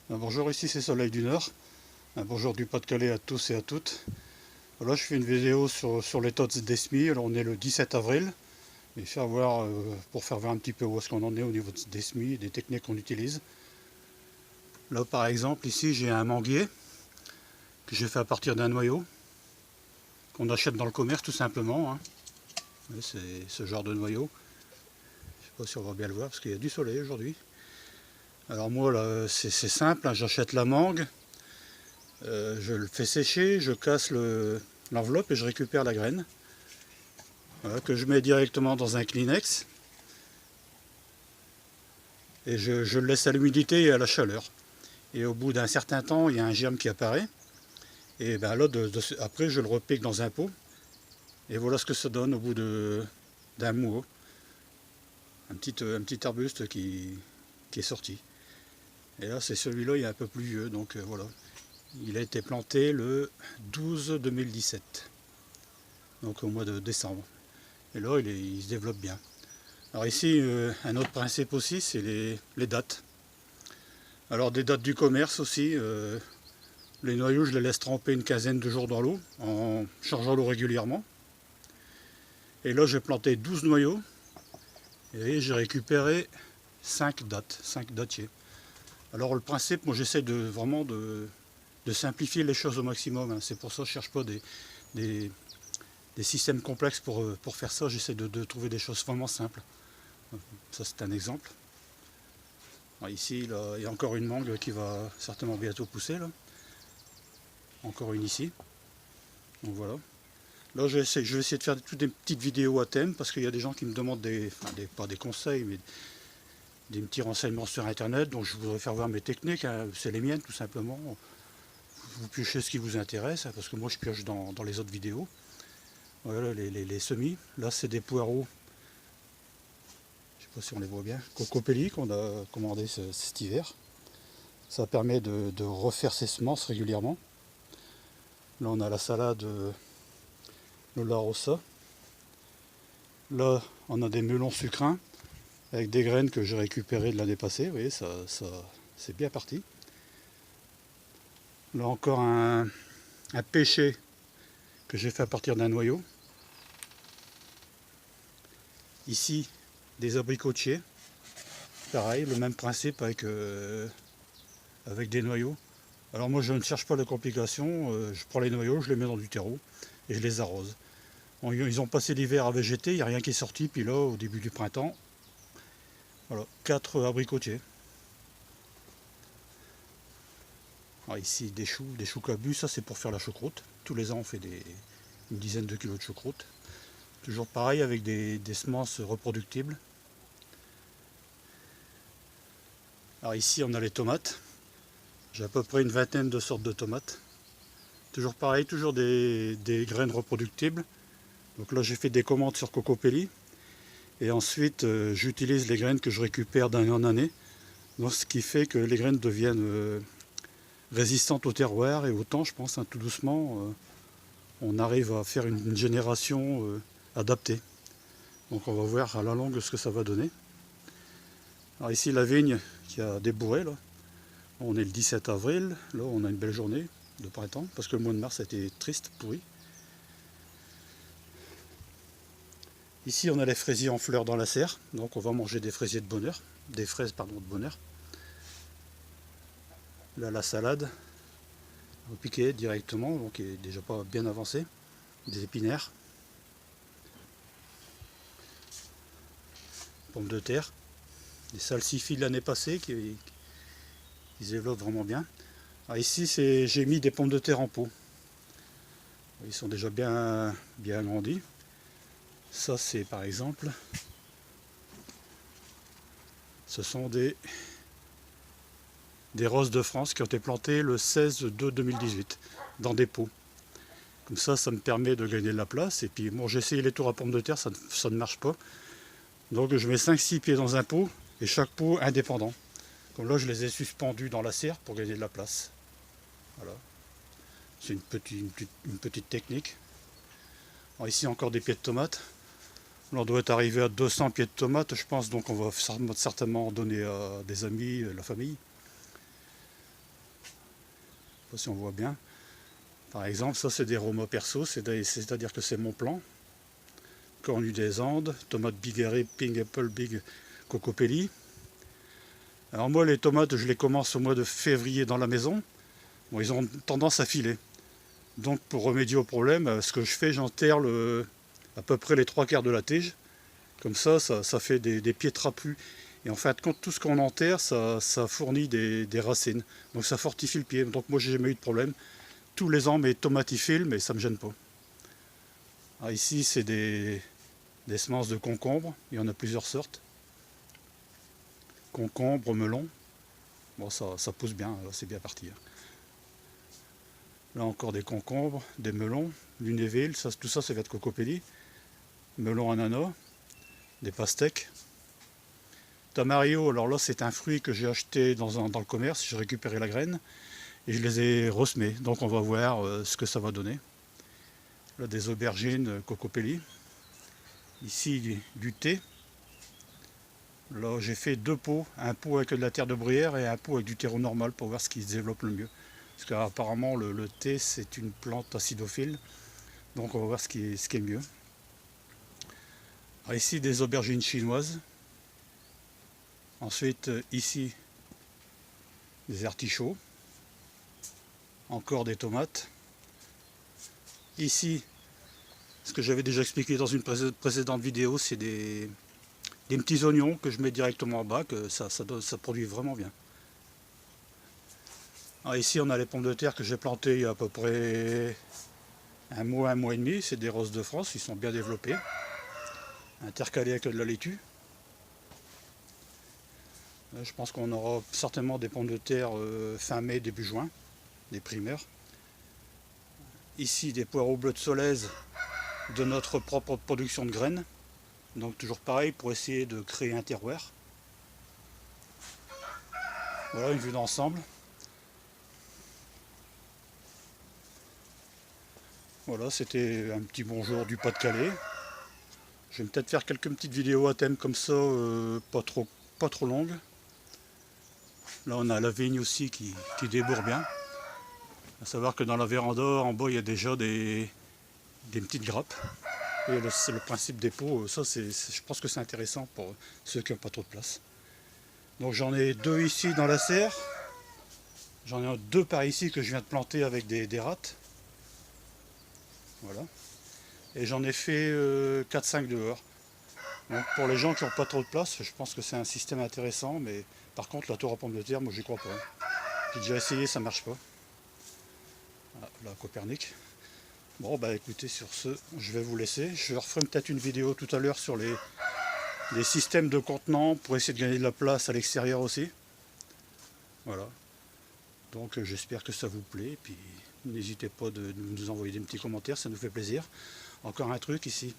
Bonjour, ici c'est Soleil du Nord. Bonjour du Pas-de-Calais à tous et à toutes. Voilà, je fais une vidéo sur les TOTS d'ESMI. Alors on est le 17 avril. Et pour faire voir un petit peu où est-ce qu'on en est au niveau d'ESMI et des techniques qu'on utilise. Là par exemple, ici j'ai un manguier que j'ai fait à partir d'un noyau qu'on achète dans le commerce tout simplement, hein. C'est ce genre de noyau. Je sais pas si on va bien le voir parce qu'il y a du soleil aujourd'hui. Alors moi là c'est simple, hein, j'achète la mangue. Je le fais sécher, je casse l'enveloppe et je récupère la graine. Voilà, que je mets directement dans un Kleenex. Et je le laisse à l'humidité et à la chaleur. Et au bout d'un certain temps, il y a un germe qui apparaît. Et ben là, après, je le repique dans un pot. Et voilà ce que ça donne au bout d'un mois. Un petit arbuste qui est sorti. Et là, c'est celui-là, il est un peu plus vieux. Donc voilà. Il a été planté le 12 2017. Donc au mois de décembre. Et là, il se développe bien. Alors ici, un autre principe aussi, c'est les dates. Alors des dates du commerce aussi. Les noyaux, je les laisse tremper une quinzaine de jours dans l'eau, en changeant l'eau régulièrement. Et là, j'ai planté 12 noyaux. Et j'ai récupéré 5 dates, 5 datiers. Alors le principe, moi j'essaie vraiment de simplifier les choses au maximum, hein. C'est pour ça que je ne cherche pas des systèmes complexes pour faire ça. J'essaie de trouver des choses vraiment simples. Ça c'est un exemple. Alors, ici, là, il y a encore une mangue qui va certainement bientôt pousser. Là. Encore une ici. Donc voilà. Là, je vais essayer de faire toutes des petites vidéos à thème parce qu'il y a des gens qui me demandent pas des conseils, mais des petits renseignements sur Internet. Donc je voudrais faire voir mes techniques. Hein. C'est les miennes tout simplement. Vous piochez ce qui vous intéresse, hein, parce que moi je pioche dans les autres vidéos. Voilà les semis. Là, c'est des poireaux. Je sais pas si on les voit bien. Cocopelli qu'on a commandé cet hiver. Ça permet de refaire ses semences régulièrement. Là, on a la salade Lola Rossa. Là, on a des melons sucrins avec des graines que j'ai récupérées de l'année passée. Vous voyez, ça c'est bien parti. Là encore un pêcher que j'ai fait à partir d'un noyau. Ici, des abricotiers. Pareil, le même principe avec des noyaux. Alors moi je ne cherche pas de complications, je prends les noyaux, je les mets dans du terreau et je les arrose. Ils ont passé l'hiver à végéter, il n'y a rien qui est sorti, puis là au début du printemps, voilà, 4 abricotiers. Alors ici des choux cabus, ça c'est pour faire la choucroute. Tous les ans on fait une dizaine de kilos de choucroute. Toujours pareil avec des semences reproductibles. Alors ici on a les tomates. J'ai à peu près une vingtaine de sortes de tomates. Toujours pareil, toujours des graines reproductibles. Donc là j'ai fait des commandes sur Cocopelli. Et ensuite j'utilise les graines que je récupère d'année en année. Donc, ce qui fait que les graines deviennent résistantes au terroir et au temps, je pense, hein, tout doucement. On arrive à faire une génération adaptée. Donc on va voir à la longue ce que ça va donner. Alors ici la vigne qui a débourré là. On est le 17 avril, là on a une belle journée de printemps, parce que le mois de mars a été triste, pourri. Ici on a les fraisiers en fleurs dans la serre, donc on va manger des fraisiers de bonheur, des fraises pardon de bonheur. Là la salade, piquée directement, donc qui est déjà pas bien avancée, des épinards, pommes de terre, des salsifis de l'année passée qui se développent vraiment bien. Alors ici j'ai mis des pommes de terre en pot. Ils sont déjà bien grandis. Ça c'est par exemple, ce sont des roses de France qui ont été plantées le 16/2 2018 dans des pots. Comme ça me permet de gagner de la place. Et puis bon, j'ai essayé les tours à pommes de terre, ça ne marche pas. Donc je mets 5-6 pieds dans un pot et chaque pot indépendant. Comme là je les ai suspendus dans la serre pour gagner de la place. Voilà. C'est une petite technique. Alors ici encore des pieds de tomates. Là, on doit être arrivé à 200 pieds de tomates, je pense, donc on va certainement en donner à des amis, la famille. sais pas si on voit bien. Par exemple, ça c'est des Roma perso, c'est-à-dire que c'est mon plan. Cornu des Andes, tomates Big Harry, Pink Apple, Big Cocopelli. Alors moi les tomates je les commence au mois de février dans la maison. Bon, ils ont tendance à filer. Donc pour remédier au problème, ce que je fais, j'enterre à peu près les 3/4 de la tige. Comme ça fait des pieds trapus. Et en fin de compte, tout ce qu'on enterre, ça fournit des racines. Donc ça fortifie le pied. Donc moi j'ai jamais eu de problème. Tous les ans mes tomates y filent, mais ça ne me gêne pas. Alors ici c'est des semences de concombre. Il y en a plusieurs sortes. Concombre, melon. Bon ça pousse bien, là c'est bien parti. Là encore des concombres, des melons, lunéville, tout ça va être cocopelli. Melon ananas, des pastèques. Tamarillo, alors là c'est un fruit que j'ai acheté dans le commerce, j'ai récupéré la graine et je les ai ressemés. Donc on va voir ce que ça va donner. Là des aubergines cocopelli. Ici du thé. Là j'ai fait 2 pots, un pot avec de la terre de bruyère et un pot avec du terreau normal pour voir ce qui se développe le mieux. Parce qu'apparemment le thé c'est une plante acidophile, donc on va voir ce qui est mieux. Alors ici des aubergines chinoises. Ensuite ici des artichauts. Encore des tomates. Ici, ce que j'avais déjà expliqué dans une précédente vidéo, c'est des petits oignons que je mets directement en bas, que ça produit vraiment bien. Alors ici on a les pommes de terre que j'ai plantées il y a à peu près un mois et demi. C'est des roses de France, ils sont bien développés. Intercalés avec de la laitue. Là, je pense qu'on aura certainement des pommes de terre fin mai, début juin, des primaires. Ici des poireaux bleus de Solèze de notre propre production de graines. Donc toujours pareil pour essayer de créer un terroir. Voilà une vue d'ensemble. Voilà, c'était un petit bonjour du Pas-de-Calais. Je vais peut-être faire quelques petites vidéos à thème comme ça, pas trop longues. Là on a la vigne aussi qui débourre bien. À savoir que dans la véranda, en bas, il y a déjà des petites grappes. Et le principe des pots, ça je pense que c'est intéressant pour ceux qui n'ont pas trop de place. Donc j'en ai 2 ici dans la serre. J'en ai 2 par ici que je viens de planter avec des râtes. Voilà. Et j'en ai fait 4-5 dehors. Donc pour les gens qui n'ont pas trop de place, je pense que c'est un système intéressant, mais par contre la tour à pommes de terre, moi j'y crois pas. J'ai déjà essayé, ça marche pas. Voilà, la Copernic. Bon bah écoutez, sur ce, je vais vous laisser. Je referai peut-être une vidéo tout à l'heure sur les systèmes de contenants pour essayer de gagner de la place à l'extérieur aussi. Voilà. Donc j'espère que ça vous plaît. Et puis n'hésitez pas de nous envoyer des petits commentaires, ça nous fait plaisir. Encore un truc ici.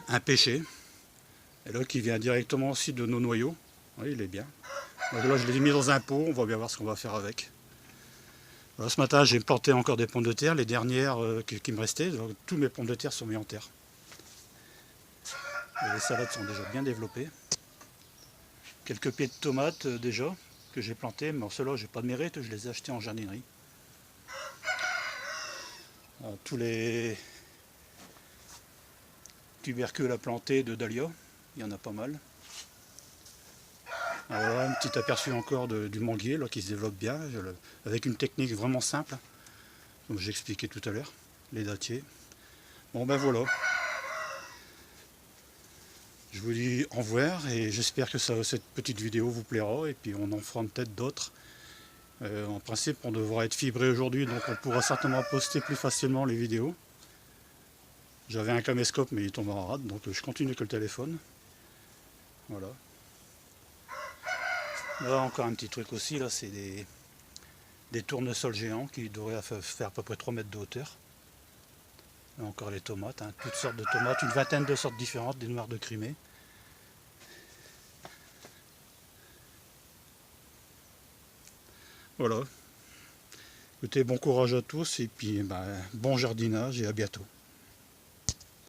Un pêcher. Et là qui vient directement aussi de nos noyaux. Oui, il est bien. Donc là je l'ai mis dans un pot, on va bien voir ce qu'on va faire avec. Alors, ce matin j'ai planté encore des pommes de terre, les dernières qui me restaient. Donc, tous mes pommes de terre sont mis en terre. Et les salades sont déjà bien développées. Quelques pieds de tomates déjà que j'ai plantés, mais ceux-là j'ai pas de mérite, je les ai achetés en jardinerie. Alors, tous les tubercules à planter de dahlia, il y en a pas mal. Alors voilà, un petit aperçu encore du manguier là, qui se développe bien, avec une technique vraiment simple, comme j'ai expliqué tout à l'heure, les dattiers. Bon ben voilà. Je vous dis au revoir et j'espère que cette petite vidéo vous plaira et puis on en fera peut-être d'autres. En principe on devra être fibré aujourd'hui, donc on pourra certainement poster plus facilement les vidéos. J'avais un caméscope mais il tombe en rade, donc je continue avec le téléphone. Voilà. Là encore un petit truc aussi, là c'est des tournesols géants qui devraient faire à peu près 3 mètres de hauteur. Là encore les tomates, hein, toutes sortes de tomates, une vingtaine de sortes différentes, des noires de Crimée. Voilà. Écoutez, bon courage à tous et puis bon jardinage et à bientôt.